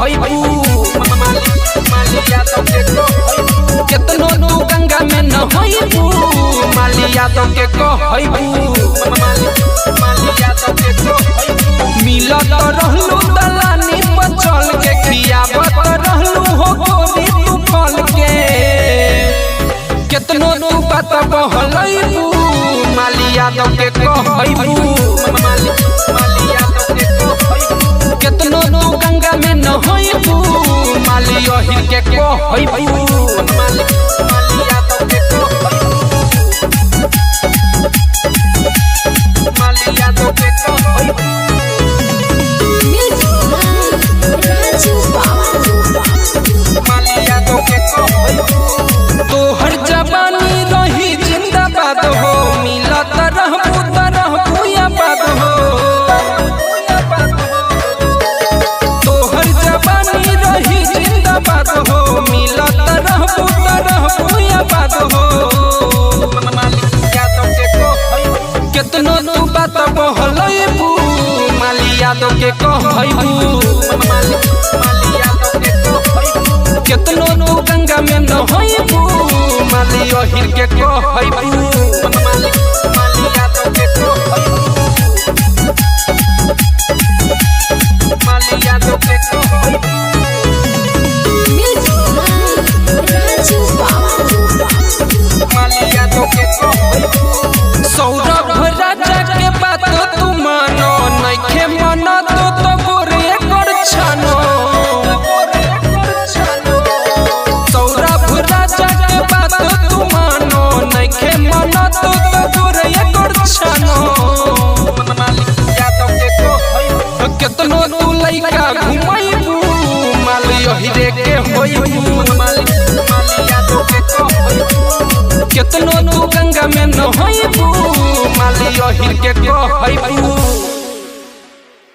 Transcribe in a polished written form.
कहबू केतनो तू गंगा में नहबू माली यादव के कहबू मिलत रहलू दलानी पर चल के खियावत रहलू हो गोरी तू फल के केतनो तू बात बहलैबू माली यादव के कहबू केतनो तू गंगा में नहबू माली ओहिर के कहबू तोहर जवानी रही जिंदाबाद हो मिलत रहबू त रहबू आबाद हो तोहर जवानी रही जिंदाबाद हो मिलत रहबू त रहबू आबाद हो केतनो तू बात बहलैबू माली यादव के कहबू केतनो तू गंगा में नहबू माली ओहिर के कहबू सौरभ राजा के बात तू मानो नइखे मनत तो गोरे कर छानो सौरभ राजा के बात तू मानो नइखे मनत तो गोरे कर छानो केतनो तू लइका घुमैबू माली ओहिरे के होइबू केतनो तू गंगा में नहबू माली ओहिर के कहबू।